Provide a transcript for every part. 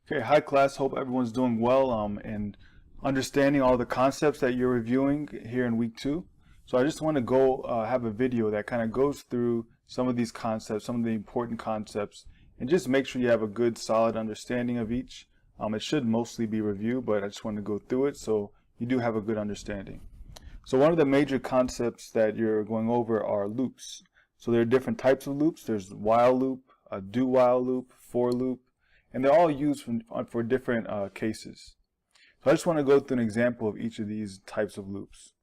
Okay, hi class. Hope everyone's doing well and understanding all the concepts that you're reviewing here in week 2. So I just want to go have a video that kind of goes through some of these concepts, some of the important concepts, and just make sure you have a good solid understanding of each. It should mostly be review, but I just want to go through it so you do have a good understanding. So one of the major concepts that you're going over are loops. So there are different types of loops. There's while loop, a do while loop, for loop, and they're all used for different cases. So I just want to go through an example of each of these types of loops.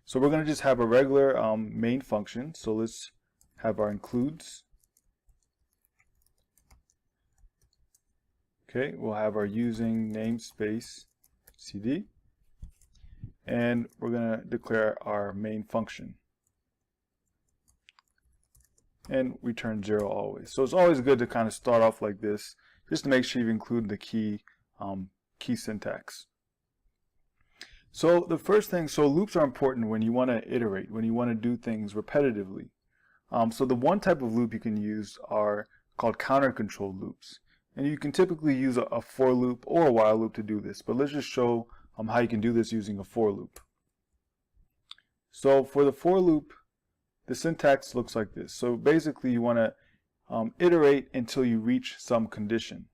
So we're going to just have a regular main function. So let's have our includes. Okay, we'll have our using namespace cd, and we're going to declare our main function and return 0 always. So it's always good to kind of start off like this, just to make sure you've included the key syntax. So the first thing, so loops are important when you want to iterate, when you want to do things repetitively. So the one type of loop you can use are called counter-controlled loops. And you can typically use a for loop or a while loop to do this, but let's just show how you can do this using a for loop. So for the for loop, the syntax looks like this. So basically you want to iterate until you reach some condition.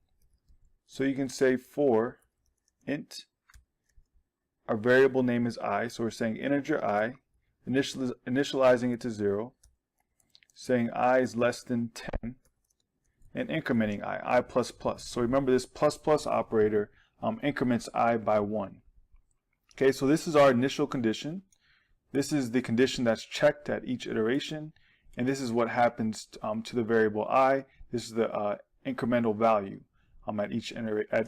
So you can say for int, our variable name is I, so we're saying integer I, initializing it to 0, saying I is less than 10, and incrementing I plus plus. So remember, this plus plus operator increments I by 1. Okay, so this is our initial condition. This is the condition that's checked at each iteration, and this is what happens to the variable I. This is the incremental value at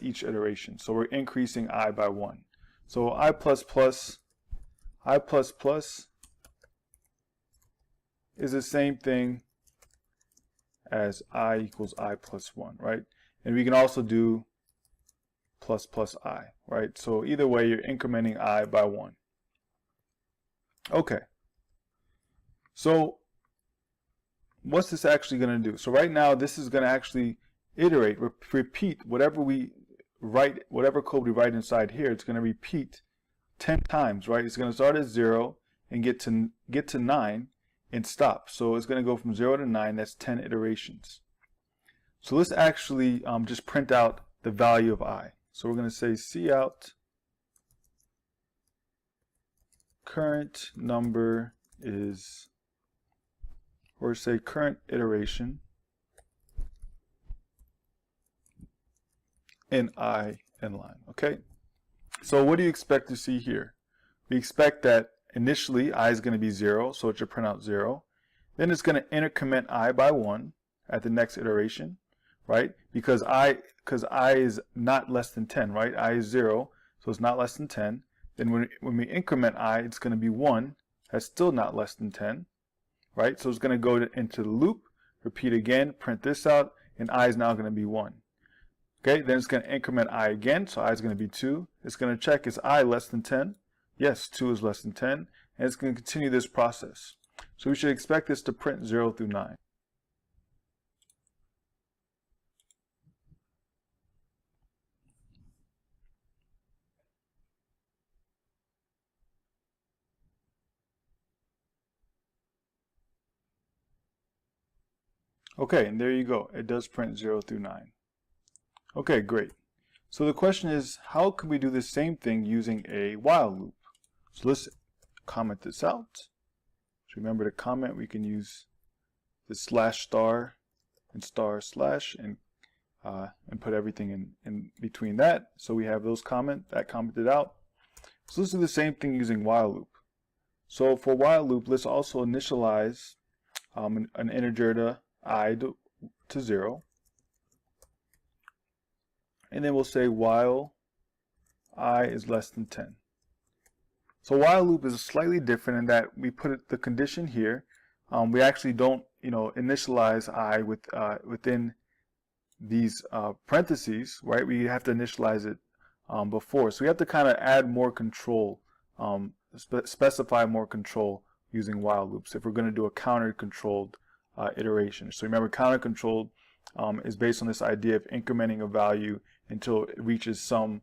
each iteration. So we're increasing I by 1. So I plus plus is the same thing as I equals I plus 1, right? And we can also do plus plus I, right? So either way, you're incrementing I by 1. Okay. So what's this actually going to do? So right now, this is going to actually iterate, repeat whatever we write, whatever code we write inside here. It's going to repeat 10 times, right? It's going to start at 0 and get to 9 and stop. So it's going to go from 0 to 9. That's 10 iterations. So let's actually just print out the value of I. So we're going to say cout current number is, or say current iteration in I inline. Okay, so what do you expect to see here? We expect that initially I is going to be 0, so it should print out 0. Then it's going to increment I by 1 at the next iteration, right? Because I is not less than 10, right? I is 0, so it's not less than 10. Then when we increment I, it's going to be 1. That's still not less than 10, right? So it's going to go into the loop, repeat again, print this out, and I is now going to be 1. Okay, then it's going to increment I again, so I is going to be 2. It's going to check, is I less than 10? Yes, 2 is less than 10, and it's going to continue this process. So we should expect this to print 0 through 9. Okay, and there you go. It does print 0 through 9. Okay, great. So the question is, how can we do the same thing using a while loop? So let's comment this out. So remember to comment, we can use the slash star and star slash and put everything in between that. So we have those commented out. So let's do the same thing using while loop. So for while loop, let's also initialize an integer to I to 0. And then we'll say while I is less than 10. So while loop is slightly different in that we put the condition here. We actually don't, initialize I within these parentheses, right? We have to initialize it before. So we have to kind of add more control, specify more control using while loops if we're going to do a counter-controlled iteration. So remember, counter-controlled is based on this idea of incrementing a value until it reaches some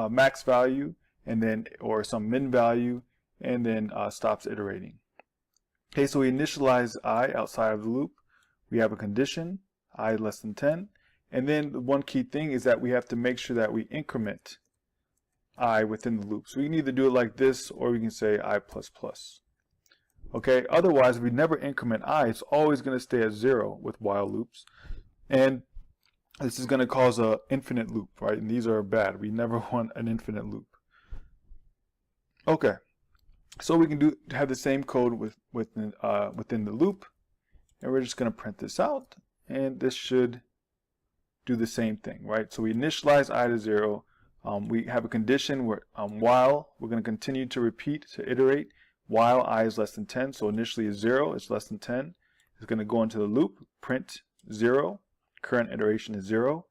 max value, and then or some min value, and then stops iterating. Okay, so we initialize I outside of the loop. We have a condition, I less than 10. And then the one key thing is that we have to make sure that we increment I within the loop. So we can either do it like this, or we can say I plus plus. Okay, otherwise if we never increment I, it's always going to stay at 0 with while loops. And this is going to cause an infinite loop, right? And these are bad. We never want an infinite loop. Okay, so we can have the same code within the loop, and we're just going to print this out, and this should do the same thing, right? So we initialize I to 0. We have a condition where while we're going to continue to repeat, to iterate while I is less than 10. So initially is 0, it's less than 10. It's going to go into the loop, print 0. Current iteration is 0.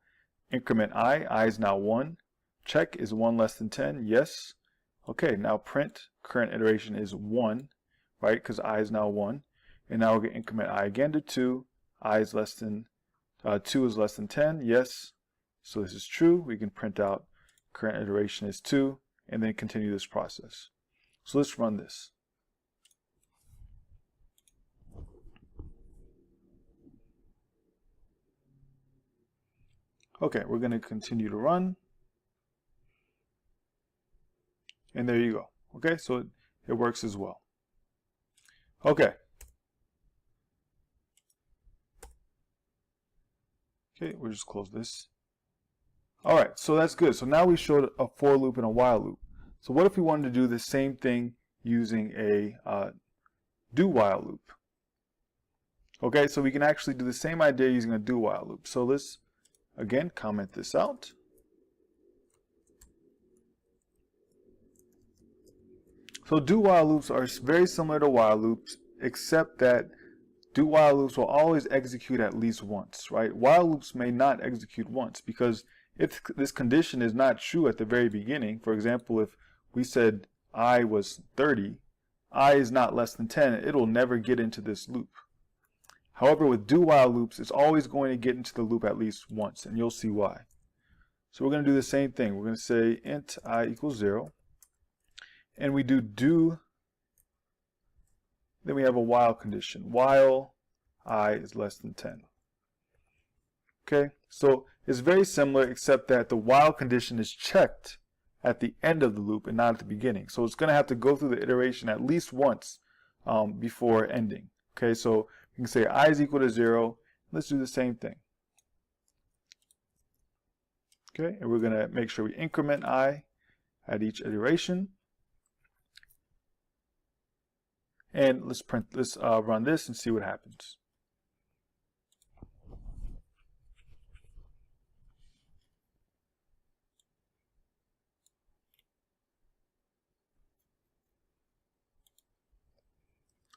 Increment I is now 1. Check, is 1 less than 10? Yes. Okay, now print current iteration is 1, right? Because I is now 1. And now we're going to increment I again to 2. I is less than 2 is less than 10. Yes. So this is true. We can print out current iteration is 2, and then continue this process. So let's run this. Okay, we're going to continue to run. And there you go. Okay, so it works as well. Okay. Okay, we'll just close this. All right, so that's good. So now we showed a for loop and a while loop. So what if we wanted to do the same thing using a do while loop? Okay, so we can actually do the same idea using a do while loop. So let's again comment this out. So do while loops are very similar to while loops, except that do while loops will always execute at least once, right? While loops may not execute once, because if this condition is not true at the very beginning, for example, if we said I was 30, I is not less than 10, it'll never get into this loop. However, with do while loops, it's always going to get into the loop at least once, and you'll see why. So we're going to do the same thing. We're going to say int I equals 0, and we do, then we have a while condition, while I is less than 10. Okay, so it's very similar, except that the while condition is checked at the end of the loop and not at the beginning. So it's going to have to go through the iteration at least once before ending. Okay, so you can say I is equal to 0. Let's do the same thing. Okay, and we're going to make sure we increment I at each iteration. And let's run this and see what happens.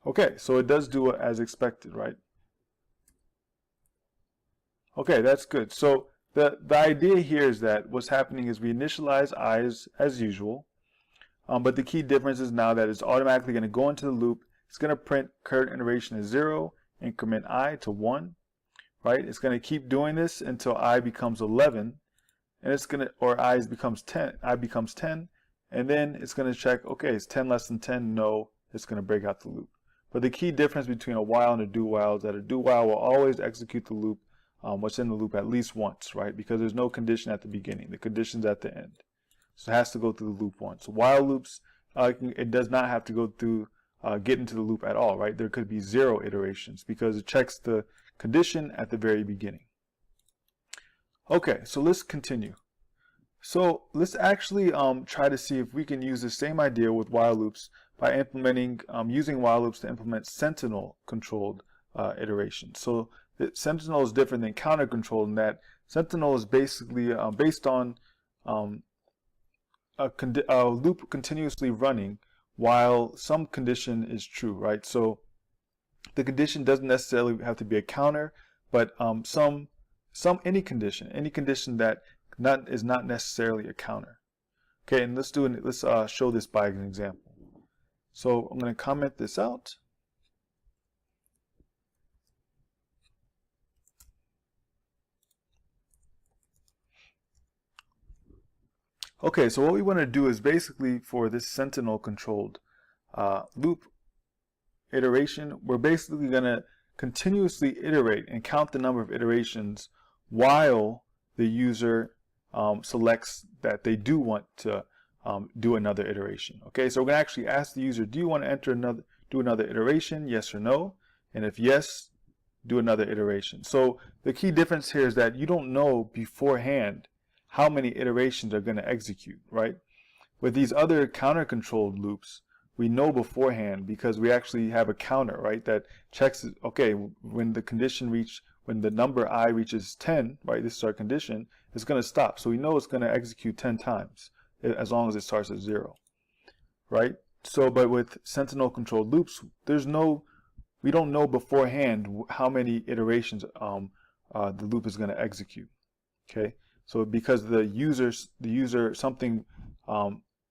Okay, so it does do it as expected, right? Okay, that's good. So the idea here is that what's happening is we initialize I as usual, but the key difference is now that it's automatically going to go into the loop. It's going to print current iteration is 0, increment I to 1, right? It's going to keep doing this until I becomes 11, and it's going to, or I becomes 10, and then it's going to check, okay, is 10 less than 10? No, it's going to break out the loop. But the key difference between a while and a do while is that a do while will always execute the loop, what's in the loop at least once, right? Because there's no condition at the beginning. The condition's at the end. So it has to go through the loop once. While loops, it does not have to go through, get into the loop at all, right? There could be 0 iterations because it checks the condition at the very beginning. Okay, so let's continue. So let's actually try to see if we can use the same idea with while loops by implementing, using while loops to implement sentinel controlled iterations. So sentinel is different than counter controlled in that sentinel is basically based on a loop continuously running while some condition is true, right? So the condition doesn't necessarily have to be a counter, but any condition that is not necessarily a counter. Okay, and let's show this by an example. So I'm going to comment this out. Okay, so what we want to do is basically for this sentinel controlled loop iteration, we're basically going to continuously iterate and count the number of iterations while the user selects that they do want to do another iteration. Okay, so we're going to actually ask the user, do you want to do another iteration, yes or no? And if yes, do another iteration. So the key difference here is that you don't know beforehand how many iterations are going to execute, right? With these other counter controlled loops, we know beforehand because we actually have a counter, right, that checks, okay, when the number I reaches 10, right, this is our condition, it's going to stop. So we know it's going to execute 10 times as long as it starts at 0, right? So, but with sentinel controlled loops, we don't know beforehand how many iterations the loop is going to execute. Okay, so because the user something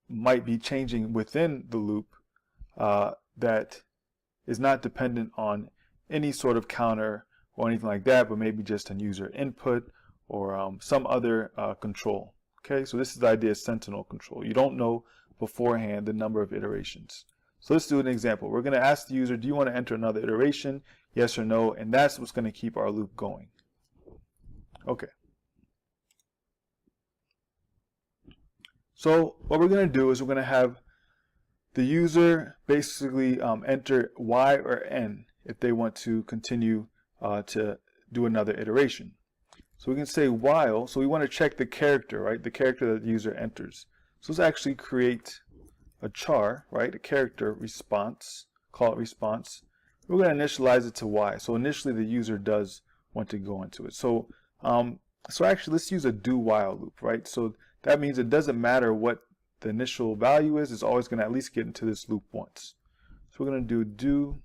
might be changing within the loop that is not dependent on any sort of counter or anything like that, but maybe just a user input or some other control. Okay, so this is the idea of sentinel control. You don't know beforehand the number of iterations. So let's do an example. We're going to ask the user, do you want to enter another iteration? Yes or no? And that's what's going to keep our loop going. Okay. So what we're going to do is we're going to have the user basically enter Y or N if they want to continue to do another iteration. So we can say while, so we want to check the character, right? The character that the user enters. So let's actually create a char, right? A character response, call it response. We're going to initialize it to Y. So initially the user does want to go into it. So actually let's use a do while loop, right? So that means it doesn't matter what the initial value is, it's always going to at least get into this loop once. So we're going to do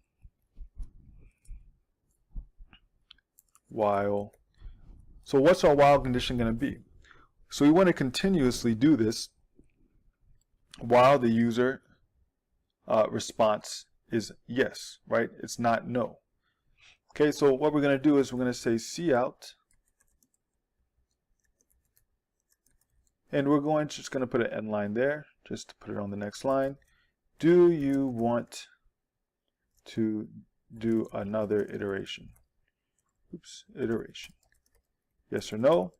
while. So what's our while condition going to be? So we want to continuously do this while the user response is yes, right? It's not no. Okay, so what we're going to do is we're going to say cout, and we're just going to put an end line there, just to put it on the next line. Do you want to do another iteration? Oops, iteration. Yes or no?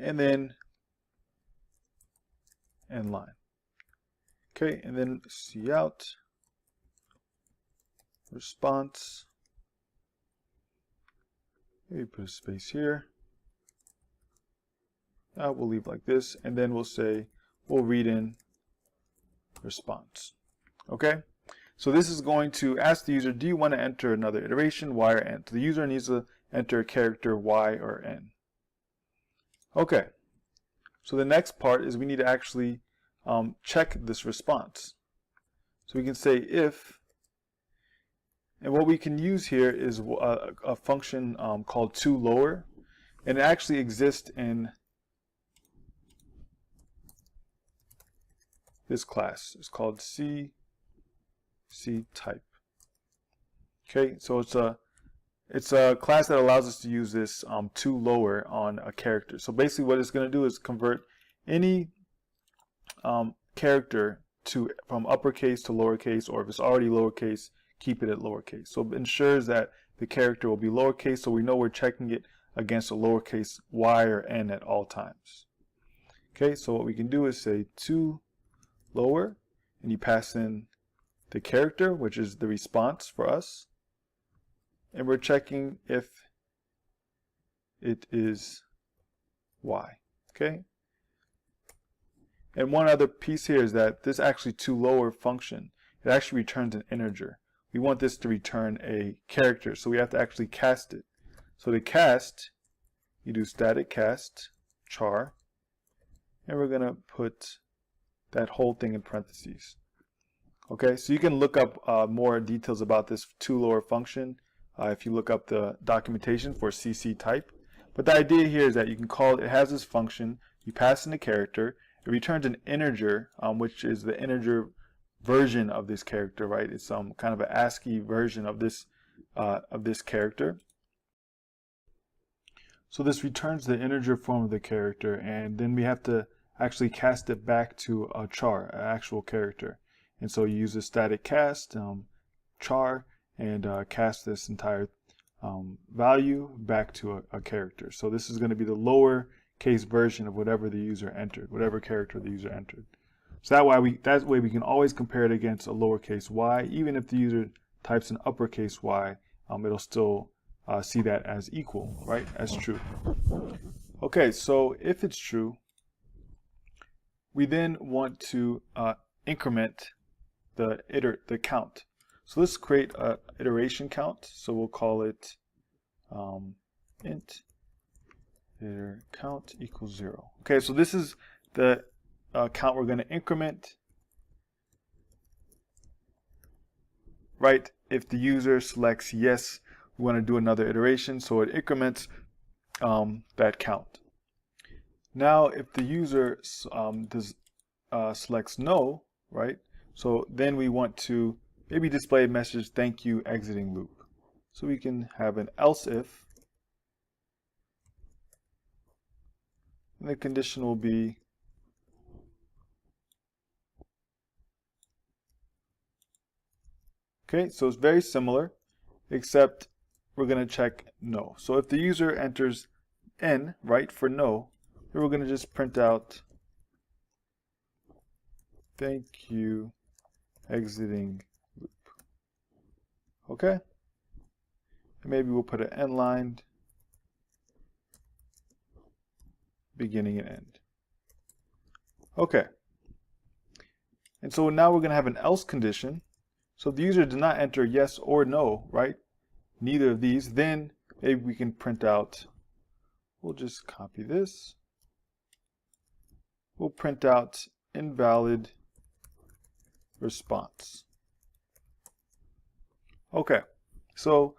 And then end line. Okay, and then cout response. Maybe put a space here. We'll leave like this, and then we'll read in response. Okay, so this is going to ask the user, do you want to enter another iteration, Y or N? So the user needs to enter a character Y or N. Okay, so the next part is we need to actually check this response. So we can say if, and what we can use here is a function called toLower, and it actually exists in this class. It's called CIS-17A. Okay, so it's a class that allows us to use this toLower on a character. So basically what it's going to do is convert any character from uppercase to lowercase, or if it's already lowercase, keep it at lowercase. So it ensures that the character will be lowercase, so we know we're checking it against a lowercase y or n at all times. Okay, so what we can do is say toLower, and you pass in the character, which is the response for us, and we're checking if it is y. Okay, and one other piece here is that this actually toLower function, it actually returns an integer. We want this to return a character, so we have to actually cast it. So to cast, you do static cast char, and we're going to put that whole thing in parentheses. Okay, so you can look up more details about this toLower function if you look up the documentation for CC type. But the idea here is that you can call it has this function, you pass in a character, it returns an integer, which is the integer version of this character, right? It's kind of an ASCII version of this character. So this returns the integer form of the character, and then we have to actually cast it back to a char, an actual character. And so you use a static cast char and cast this entire value back to a character. So this is going to be the lower case version of whatever the user entered, whatever character the user entered. So that way we can always compare it against a lowercase y. Even if the user types an uppercase y, it'll still see that as equal, right? As true. Okay, so if it's true, we then want to increment the count. So let's create an iteration count. So we'll call it int iter count equals 0. Okay, so this is the count we're going to increment, right? If the user selects yes, we want to do another iteration, so it increments that count. Now, if the user selects no, right? So then we want to maybe display a message, thank you, exiting loop. So we can have an else if, and the condition will be okay, so it's very similar, except we're going to check no. So if the user enters n, right, for no, then we're going to just print out thank you, exiting loop. Okay? And maybe we'll put an end line, beginning and end. Okay. And so now we're going to have an else condition. So if the user did not enter yes or no, right? Neither of these, then maybe we can print out, we'll just copy this. We'll print out invalid response. Okay, so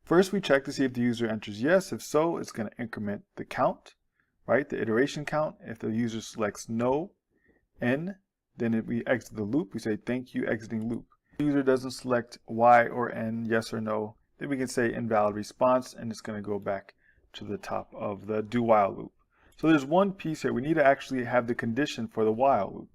first we check to see if the user enters yes. If so, it's going to increment the count, right? The iteration count. If the user selects no, n, then if we exit the loop, we say thank you, exiting loop. If the user doesn't select y or n, yes or no, then we can say invalid response, and it's going to go back to the top of the do while loop. So there's one piece here. We need to actually have the condition for the while loop,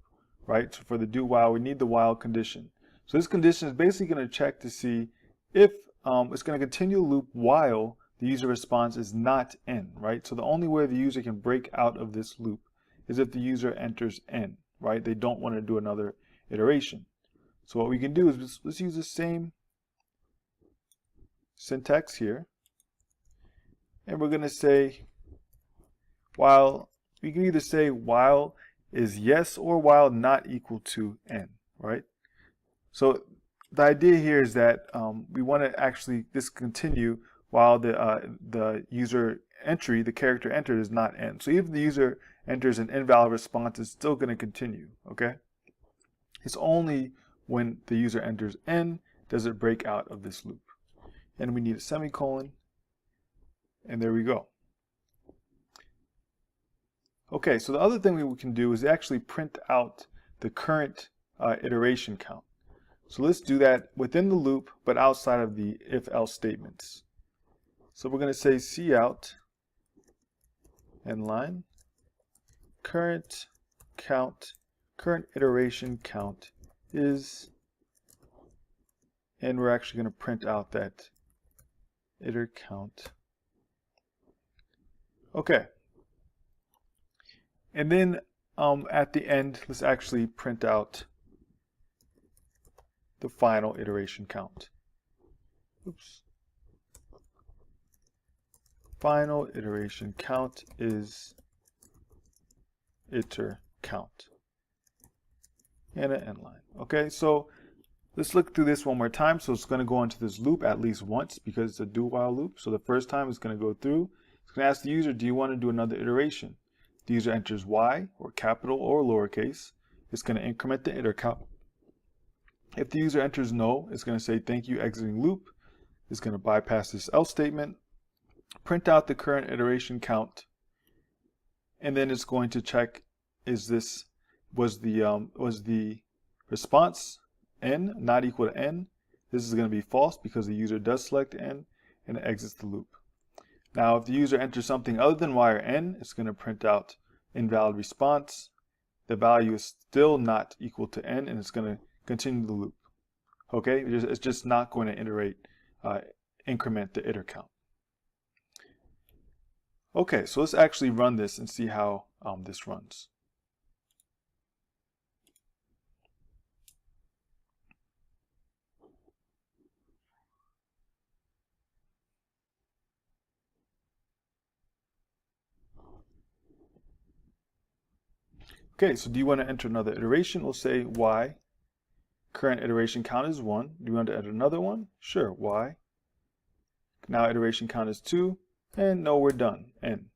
right? So for the do while, we need the while condition. So this condition is basically going to check to see if it's going to continue the loop while the user response is not n, right? So the only way the user can break out of this loop is if the user enters n, right? They don't want to do another iteration. So what we can do is let's use the same syntax here, and we're going to say while, we can either say while is yes or while not equal to n, right? So the idea here is that we want to actually discontinue while the user entry, the character entered, is not n. So even if the user enters an invalid response, it's still going to continue, okay? It's only when the user enters n does it break out of this loop. And we need a semicolon, and there we go. Okay, so the other thing we can do is actually print out the current iteration count. So let's do that within the loop, but outside of the if-else statements. So we're going to say cout end line current count, current iteration count is, and we're actually going to print out that iter count. Okay. And then at the end, let's actually print out the final iteration count. Oops. Final iteration count is iter count. And an end line. Okay, so let's look through this one more time. So it's going to go into this loop at least once because it's a do while loop. So the first time it's going to go through. It's going to ask the user, do you want to do another iteration? The user enters y, or capital or lowercase. It's going to increment the iter count. If the user enters no, it's going to say thank you, exiting loop. It's going to bypass this else statement, print out the current iteration count, and then it's going to check was the response n not equal to n. This is going to be false because the user does select n, and it exits the loop. Now, if the user enters something other than y or n, it's going to print out invalid response. The value is still not equal to n, and it's going to continue the loop. Okay, it's just not going to iterate, increment the iter count. Okay, so let's actually run this and see how this runs. Okay, so do you want to enter another iteration? We'll say y. Current iteration count is 1. Do you want to enter another one? Sure, y. Now iteration count is 2. And no, we're done, n.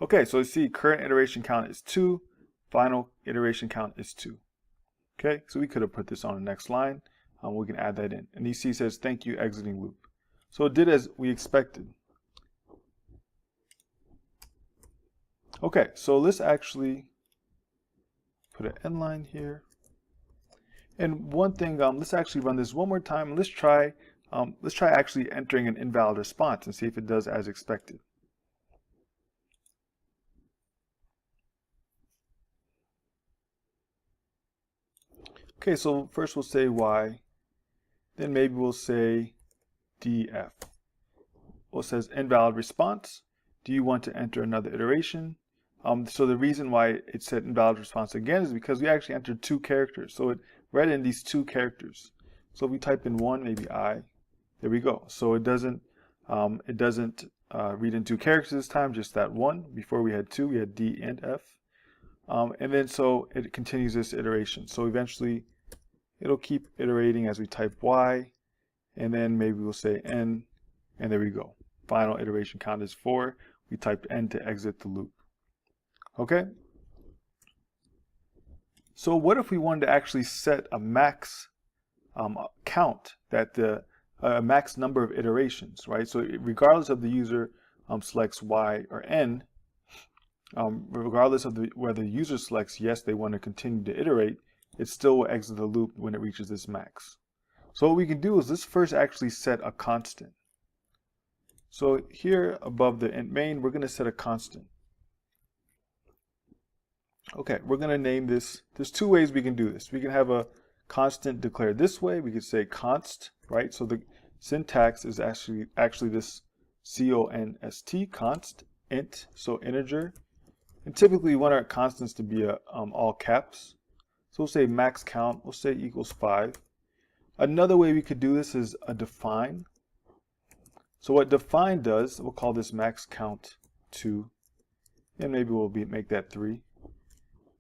Okay, so you see current iteration count is 2. Final iteration count is 2. Okay, so we could have put this on the next line. We can add that in. And you see it says, thank you, exiting loop. So it did as we expected. Okay, so let's actually put an end line here. And one thing, let's actually run this one more time. Let's try actually entering an invalid response and see if it does as expected. Okay, so first we'll say y, then maybe we'll say df. Well, it says invalid response. Do you want to enter another iteration? So the reason why it said invalid response again is because we actually entered 2 characters. So it read in these 2 characters. So if we type in 1, maybe I, there we go. So it doesn't read in 2 characters this time, just that 1. Before we had 2, we had D and F. And then so it continues this iteration. So eventually it'll keep iterating as we type Y, and then maybe we'll say N, and there we go. Final iteration count is 4. We typed N to exit the loop. Okay? So what if we wanted to actually set a max count, that the max number of iterations, right? So regardless of the user selects Y or N, regardless of whether the user selects yes, they want to continue to iterate, it still will exit the loop when it reaches this max. So what we can do is let's first actually set a constant. So here above the int main, we're going to set a constant. Okay, we're going to name this. There's 2 ways we can do this. We can have a constant declared this way. We could say const, right? So the syntax is actually this const, const, int, so integer. And typically we want our constants to be all caps. So we'll say max count, we'll say equals 5. Another way we could do this is a define. So what define does, we'll call this max count 2, and maybe we'll make that 3.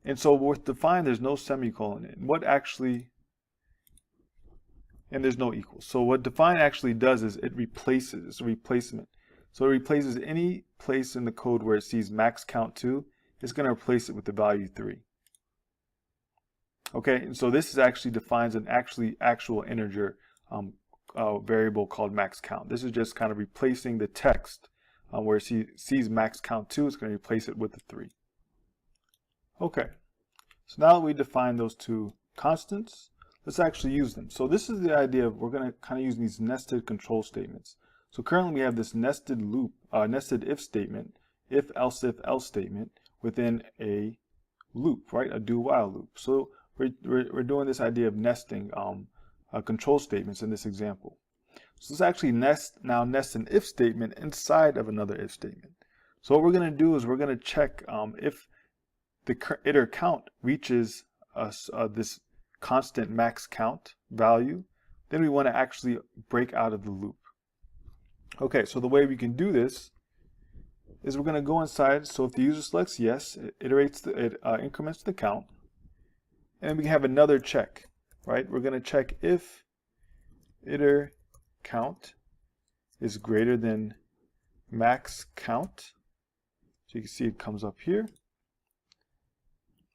And so with define, there's no semicolon in. And there's no equals. So what define actually does is it replaces, it's a replacement. So it replaces any place in the code where it sees max count 2, it's going to replace it with the value 3. Okay, and so this is actually defines an actual integer variable called max count. This is just kind of replacing the text where it sees max count 2, it's going to replace it with the 3. Okay, so now that we define those 2 constants, let's actually use them. So this is the idea of, we're going to kind of use these nested control statements. So currently we have this nested loop, nested if statement, if else statement within a loop, right? A do while loop. So we're doing this idea of nesting control statements in this example. So let's actually nest an if statement inside of another if statement. So what we're going to do is we're going to check if the iter count reaches this constant max count value, then we want to actually break out of the loop. Okay, so the way we can do this is we're going to go inside. So if the user selects yes, it increments the count, and we can have another check, right? We're going to check if iter count is greater than max count. So you can see it comes up here.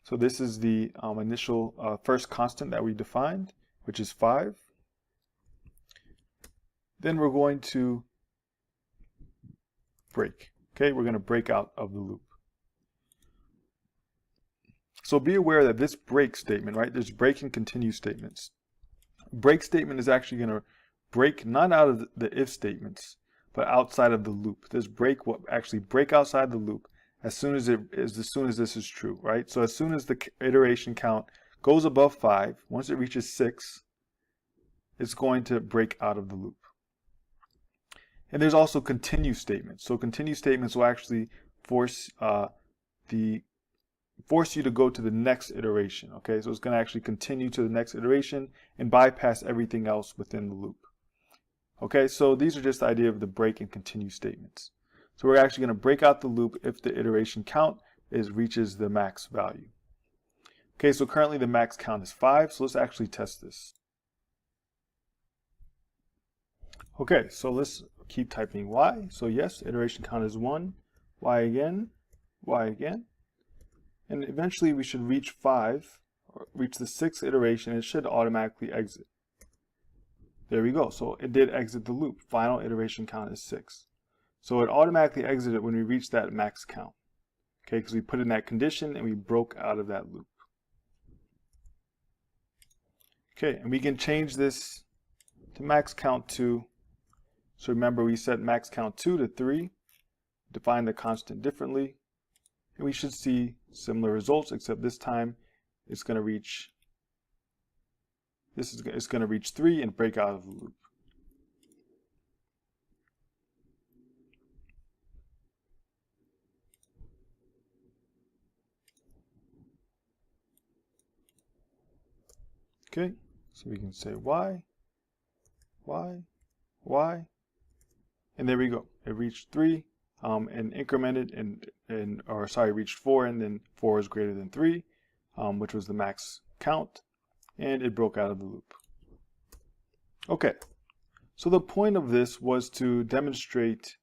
So this is the initial first constant that we defined, which is 5. Then we're going to break. Okay, we're going to break out of the loop. So be aware that this break statement, right, there's break and continue statements. Break statement is actually going to break not out of the if statements, but outside of the loop. This break will actually break outside the loop as soon as this is true, right? So as soon as the iteration count goes above 5, once it reaches 6, it's going to break out of the loop. And there's also continue statements. So continue statements will actually force you to go to the next iteration. Okay, so it's going to actually continue to the next iteration and bypass everything else within the loop. Okay, so these are just the idea of the break and continue statements. So we're actually going to break out the loop if the iteration count reaches the max value. Okay, so currently the max count is 5, so let's actually test this. Okay, so let's keep typing y. So yes, iteration count is 1, y again, and eventually we should reach 5, or reach the 6th iteration, and it should automatically exit. There we go, so it did exit the loop. Final iteration count is 6. So it automatically exited when we reached that max count. Okay, because we put in that condition and we broke out of that loop. Okay, and we can change this to max count 2. So remember, we set max count 2 to 3, define the constant differently, and we should see similar results, except this time it's going to reach it's going to reach 3 and break out of the loop. Okay, so we can say y, and there we go. It reached 3 and incremented reached 4, and then 4 is greater than 3, which was the max count, and it broke out of the loop. Okay, so the point of this was to demonstrate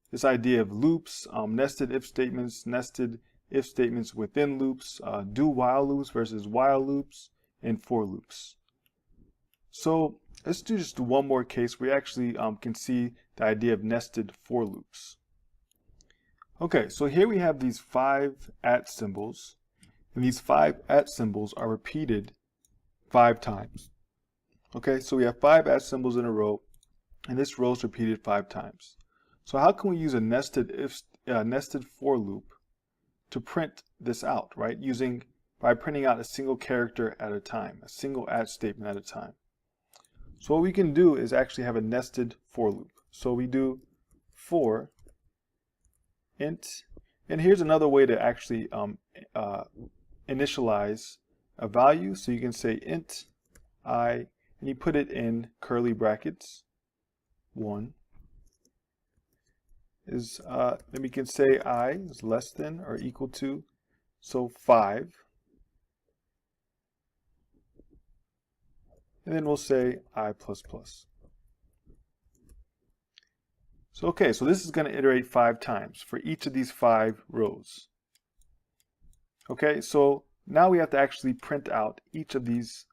this idea of loops, nested if statements within loops, do while loops versus while loops, and for loops. So let's do just one more case where we actually can see the idea of nested for loops. Okay, so here we have these 5 @ symbols, and these 5 @ symbols are repeated 5 times. Okay, so we have 5 @ symbols in a row, and this row is repeated 5 times. So how can we use a nested for loop to print this out, right? By printing out a single character at a time, a single @ statement at a time. So what we can do is actually have a nested for loop. So we do for int, and here's another way to actually initialize a value. So you can say int I, and you put it in curly brackets. 1 is, then we can say I is less than or equal to, so 5. And then we'll say I++. So okay, so this is going to iterate 5 times for each of these 5 rows. Okay, so now we have to actually print out each of these,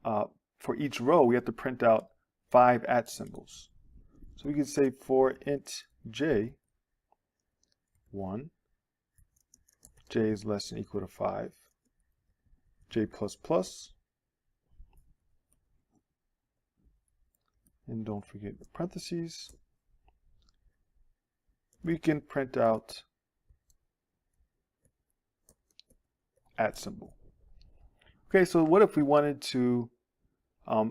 for each row we have to print out 5 @ symbols. So we can say for int j, 1, j is less than or equal to 5, j++, and don't forget the parentheses. We can print out @ symbol. Okay, so what if we wanted to,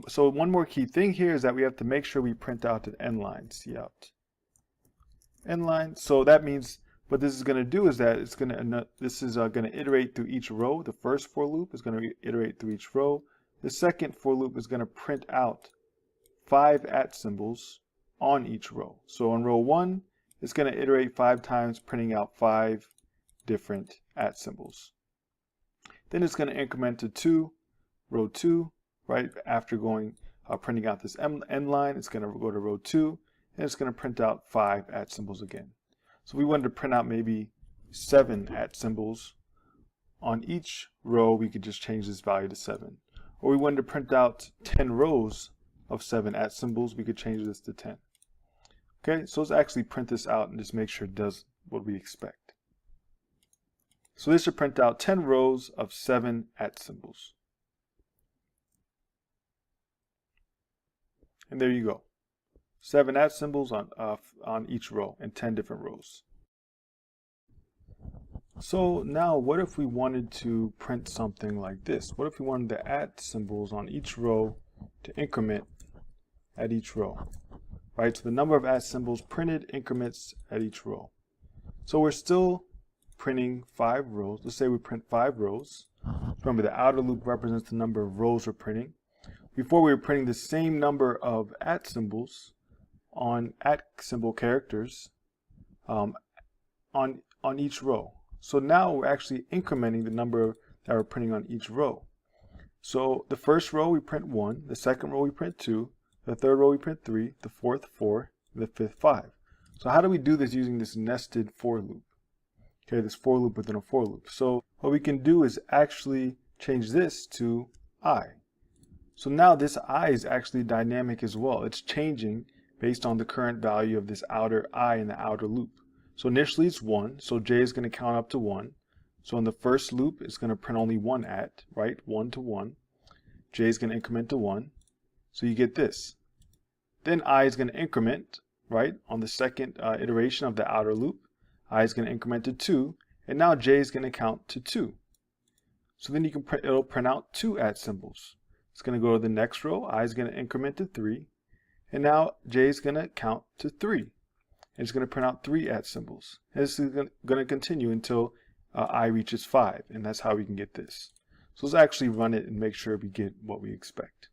so one more key thing here is that we have to make sure we print out an end line, cout end line. So that means what this is going to do is that this is going to iterate through each row. The first for loop is going to iterate through each row. The second for loop is going to print out 5 @ symbols on each row. So on row 1, it's going to iterate 5 times, printing out 5 different @ symbols. Then it's going to increment to row 2, right after printing out this end line. It's going to go to row 2, and it's going to print out 5 @ symbols again. So we wanted to print out maybe 7 @ symbols on each row. We could just change this value to 7. Or we wanted to print out 10 rows of 7 @ symbols. We could change this to 10. Okay, so let's actually print this out and just make sure it does what we expect. So this should print out 10 rows of 7 @ symbols. And there you go. 7 at symbols on each row in 10 different rows. So now what if we wanted to print something like this? What if we wanted the at symbols on each row to increment at each row? Right, so the number of at symbols printed increments at each row. So we're still printing 5 rows. Let's say we print 5 rows. Remember, the outer loop represents the number of rows we're printing. Before, we were printing the same number of at symbols on at symbol characters on each row. So now we're actually incrementing the number that we're printing on each row. So the first row we print 1, the second row we print 2, the third row we print 3, the fourth 4, and the fifth 5. So how do we do this using this nested for loop? Okay, this for loop within a for loop. So what we can do is actually change this to I. So now this I is actually dynamic as well. It's changing based on the current value of this outer I in the outer loop. So initially it's 1, so j is going to count up to 1. So in the first loop, it's going to print only 1 at, right? 1 to 1. J is going to increment to 1. So you get this. Then I is going to increment, right? On the second iteration of the outer loop, I is going to increment to 2. And now j is going to count to 2. So then you can it'll print out 2 at symbols. It's going to go to the next row. I is going to increment to 3. And now j is going to count to 3. And it's going to print out 3 at symbols. And this is going to continue until I reaches 5. And that's how we can get this. So let's actually run it and make sure we get what we expect.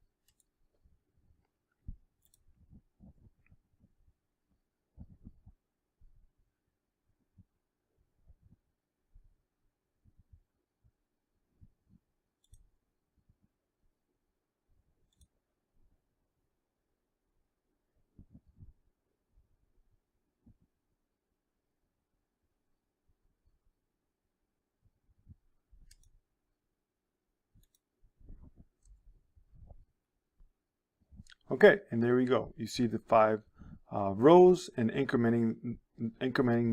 Okay, and there we go. You see the 5 rows and incrementing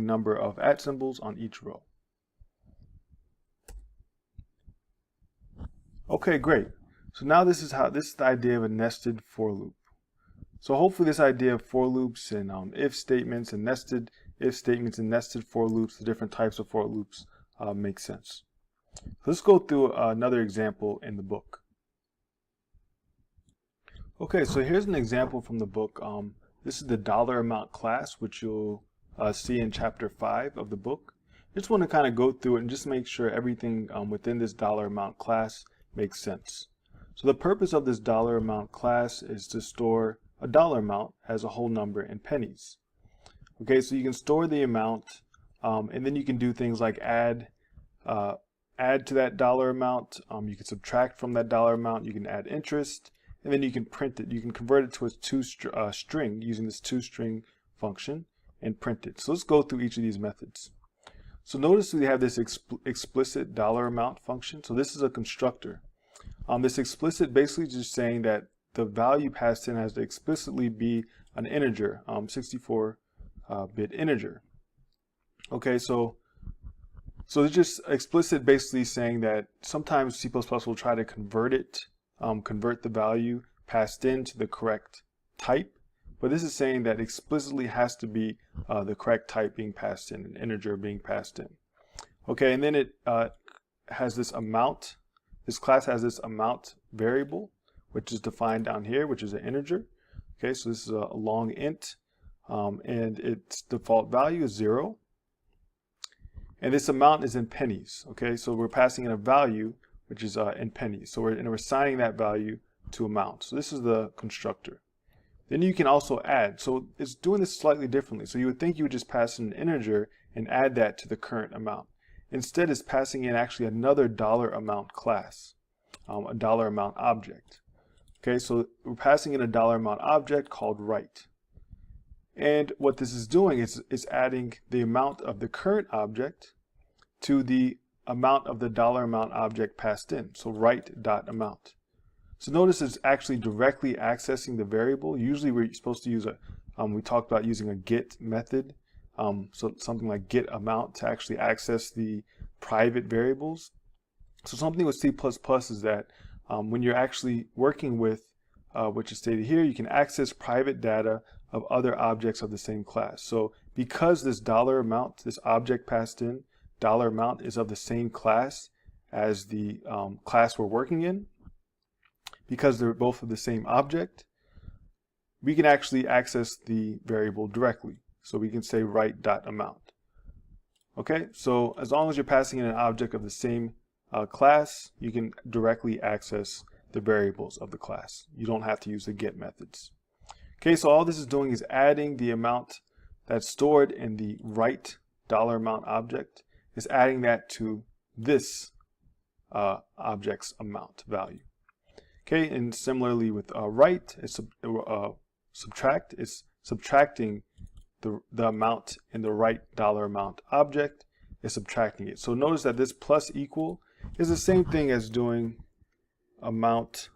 number of at symbols on each row. Okay, great. So now this is the idea of a nested for loop. So hopefully this idea of for loops and if statements and nested if statements and nested for loops, the different types of for loops, makes sense. So let's go through another example in the book. Okay, so here's an example from the book. This is the dollar amount class, which you'll see in chapter 5 of the book. I just want to kind of go through it and just make sure everything within this dollar amount class makes sense. So the purpose of this dollar amount class is to store a dollar amount as a whole number in pennies. Okay, so you can store the amount and then you can do things like add to that dollar amount. You can subtract from that dollar amount. You can add interest. And then you can print it. You can convert it to a string using this toString function and print it. So let's go through each of these methods. So notice we have this explicit dollar amount function. So this is a constructor. This explicit basically just saying that the value passed in has to explicitly be an integer, 64-bit integer. Okay, so it's just explicit basically saying that sometimes C++ will try to convert it. Convert the value passed in to the correct type, but this is saying that explicitly has to be the correct type being passed in, an integer being passed in. Okay, and then it has this amount. This class has this amount variable, which is defined down here, which is an integer. Okay, so this is a long int, and its default value is 0. And this amount is in pennies. Okay, so we're passing in a value which is in pennies. So we're assigning that value to amount. So this is the constructor. Then you can also add. So it's doing this slightly differently. So you would think you would just pass in an integer and add that to the current amount. Instead, it's passing in actually another dollar amount class, a dollar amount object. Okay, so we're passing in a dollar amount object called write. And what this is doing is adding the amount of the current object to the amount of the dollar amount object passed in. So write.amount. So notice it's actually directly accessing the variable. Usually we're supposed to use we talked about using a get method. So something like get amount to actually access the private variables. So something with C++ is that when you're actually working with which is stated here, you can access private data of other objects of the same class. So because this dollar amount, this object passed in, dollar amount is of the same class as the class we're working in, because they're both of the same object, we can actually access the variable directly. So we can say write.amount. Okay, so as long as you're passing in an object of the same class, you can directly access the variables of the class. You don't have to use the get methods. Okay, so all this is doing is adding the amount that's stored in the write dollar amount object, is adding that to this object's amount value. Okay, and similarly with write, it's subtract, is subtracting the amount in the write dollar amount object, is subtracting it. So notice that this plus equal is the same thing as doing amount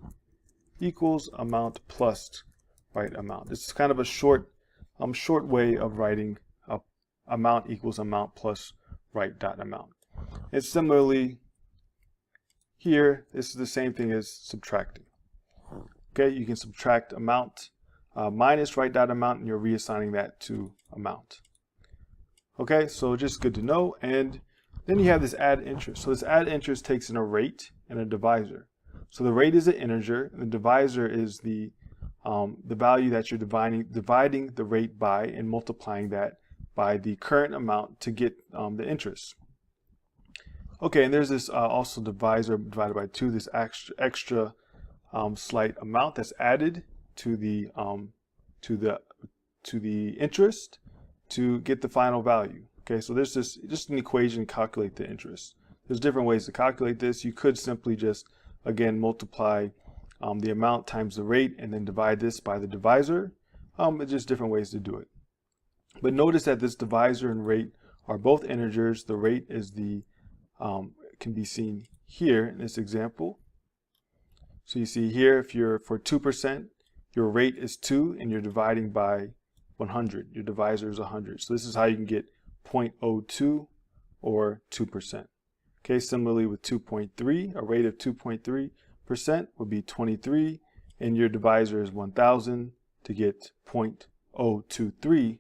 equals amount plus write amount. It's kind of a short way of writing amount equals amount plus write dot amount. And similarly here, this is the same thing as subtracting. Okay, you can subtract amount minus write dot amount, and you're reassigning that to amount. Okay, so just good to know. And then you have this add interest. So this add interest takes in a rate and a divisor. So the rate is an integer, and the divisor is the value that you're dividing the rate by and multiplying that by the current amount to get the interest. Okay, and there's this also divisor divided by 2, this extra slight amount that's added to the interest to get the final value. Okay, so there's just an equation to calculate the interest. There's different ways to calculate this. You could simply just again multiply the amount times the rate and then divide this by the divisor. It's just different ways to do it. But notice that this divisor and rate are both integers. The rate is the can be seen here in this example. So you see here, if you're for 2%, your rate is 2 and you're dividing by 100. Your divisor is 100. So this is how you can get 0.02 or 2%. Okay, similarly with 2.3, a rate of 2.3% would be 23, and your divisor is 1000 to get 0.023,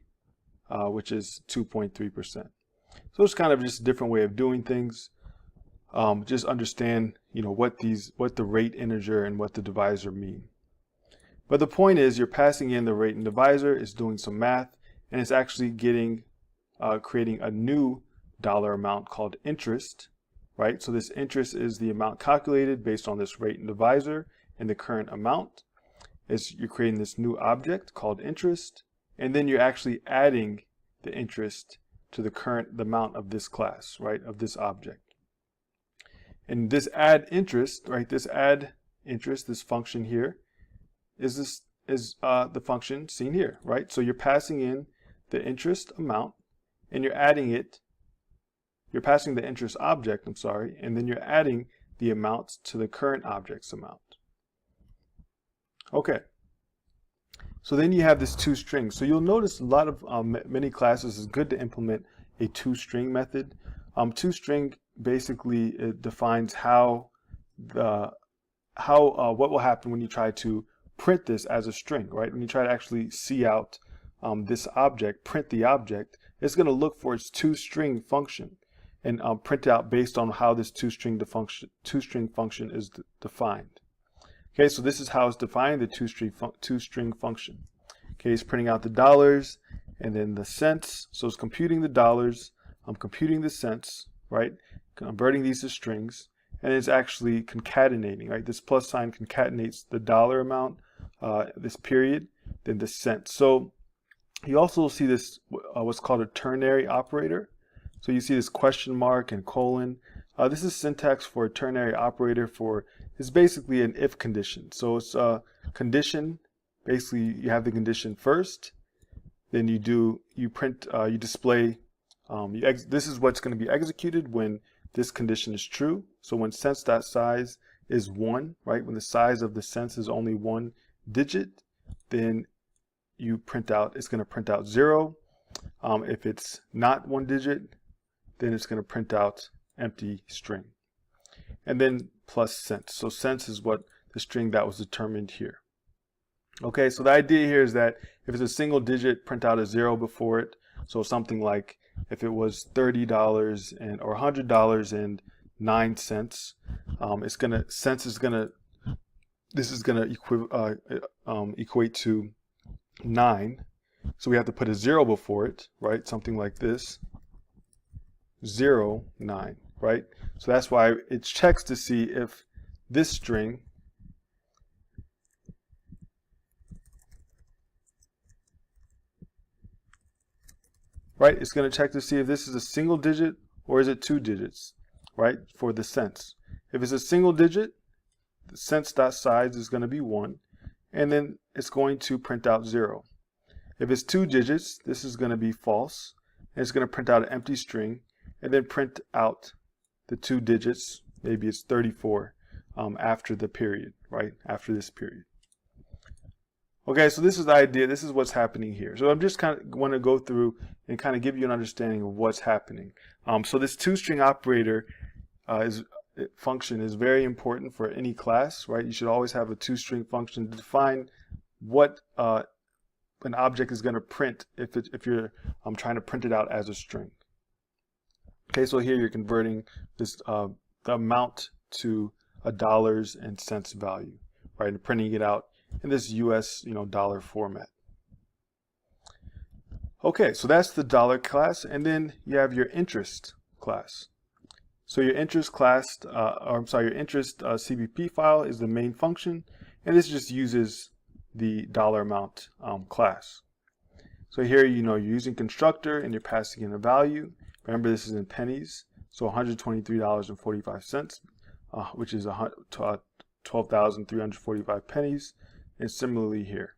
which is 2.3%. So it's kind of just a different way of doing things. Just understand, what the rate integer and what the divisor mean. But the point is, you're passing in the rate and divisor, it's doing some math, and it's actually creating a new dollar amount called interest, right? So this interest is the amount calculated based on this rate and divisor and the current amount. You're creating this new object called interest, and then you're actually adding the interest to the amount of this class, right, of this object. And this add interest, right, this function here is the function seen here, right? So you're passing in the interest amount and you're passing the interest object, and then you're adding the amounts to the current object's amount. Okay. So then you have this toString. So you'll notice a lot of many classes is good to implement a toString method. ToString basically it defines what will happen when you try to print this as a string, right? When you try to actually see out this object, print the object, it's going to look for its toString function and print out based on how this toString function is defined. Okay, so this is how it's defined, the toString function. Okay, it's printing out the dollars and then the cents. So it's computing the dollars, I'm computing the cents, right? Converting these to strings, and it's actually concatenating, right? This plus sign concatenates the dollar amount, this period, then the cents. So you also see this, what's called a ternary operator. So you see this question mark and colon. This is syntax for a ternary operator it's basically an if condition. So it's a condition, basically you have the condition first, then you display, this is what's going to be executed when this condition is true. So when cents.size is 1, right, when the size of the cents is only 1 digit, then it's going to print out 0. If it's not 1 digit, then it's going to print out empty string. And then plus cents. So cents is what the string that was determined here. Okay, so the idea here is that if it's a single digit, print out a 0 before it. So something like if it was $30 or $100.09, it's gonna this is gonna equate to 9. So we have to put a 0 before it, right? Something like this, 0, 9, right? So that's why it checks to see if this string right? It's going to check to see if this is a single digit or is it 2 digits, right? For the cents. If it's a single digit, the cents.size is going to be 1, and then it's going to print out 0. If it's 2 digits, this is going to be false, and it's going to print out an empty string, and then print out the 2 digits, maybe it's 34, after the period, right? After this period. Okay, so this is the idea. This is what's happening here. So I'm just kind of want to go through and kind of give you an understanding of what's happening. So this toString operator function is very important for any class, right? You should always have a toString function to define what an object is going to print if you're trying to print it out as a string. Okay, so here you're converting this the amount to a dollars and cents value, right? And printing it out in this US, dollar format. Okay, so that's the dollar class, and then you have your interest class. So your interest class, your interest CBP file is the main function, and this just uses the dollar amount class. So here, you're using constructor and you're passing in a value. Remember, this is in pennies, so $123.45, which is 12,345 pennies. And similarly here.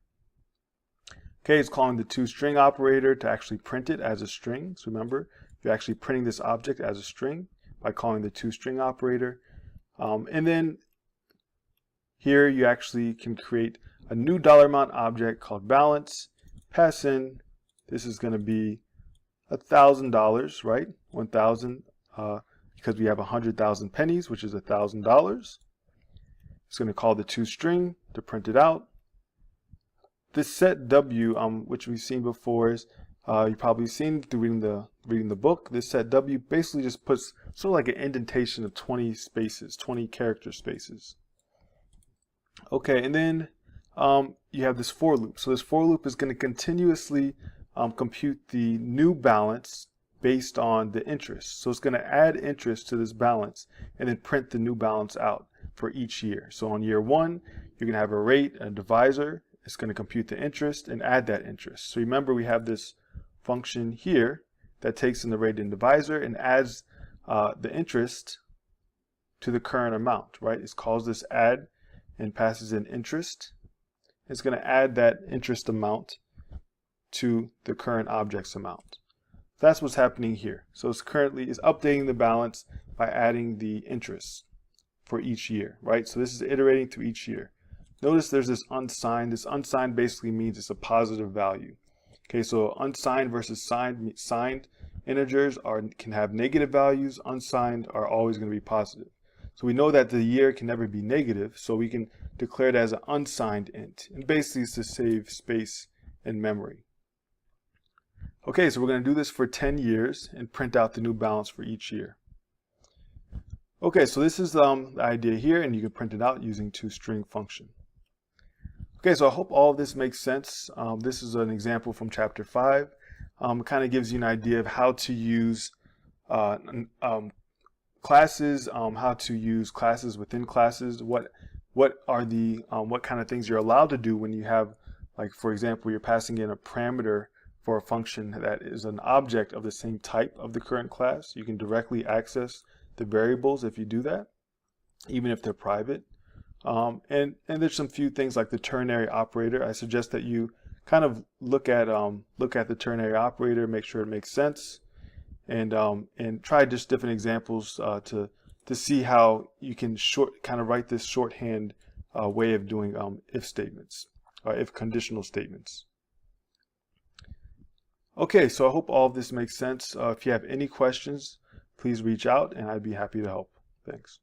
Okay, it's calling the toString operator to actually print it as a string. So remember, you're actually printing this object as a string by calling the toString operator. And then here you actually can create a new dollar amount object called balance. Pass in, this is going to be $1,000, right? 1,000, because we have 100,000 pennies, which is $1,000. It's going to call the toString to print it out. This set W, which we've seen before, is you've probably seen through reading the book. This set W basically just puts sort of like an indentation of 20 spaces, 20 character spaces. Okay, and then you have this for loop. So this for loop is going to continuously compute the new balance based on the interest. So it's going to add interest to this balance and then print the new balance out for each year. So on year 1, you're going to have a rate, a divisor. It's going to compute the interest and add that interest. So remember, we have this function here that takes in the rate and divisor and adds the interest to the current amount, right? It calls this add and passes in interest. It's going to add that interest amount to the current object's amount. That's what's happening here. So it's updating the balance by adding the interest for each year, right? So this is iterating through each year. Notice there's this unsigned. This unsigned basically means it's a positive value. Okay, so unsigned versus signed integers can have negative values. Unsigned are always going to be positive. So we know that the year can never be negative, so we can declare it as an unsigned int. And basically it's to save space in memory. Okay, so we're going to do this for 10 years and print out the new balance for each year. Okay, so this is the idea here, and you can print it out using toString function. Okay, so I hope all of this makes sense. This is an example from chapter 5. It kind of gives you an idea of how to use classes, how to use classes within classes, what kind of things you're allowed to do when you have, like, for example, you're passing in a parameter for a function that is an object of the same type of the current class. You can directly access the variables if you do that, even if they're private. And there's some few things like the ternary operator. I suggest that you kind of look at the ternary operator, make sure it makes sense, and try just different examples to see how you can kind of write this shorthand way of doing if statements, or if conditional statements. Okay, so I hope all of this makes sense. If you have any questions, please reach out and I'd be happy to help. Thanks.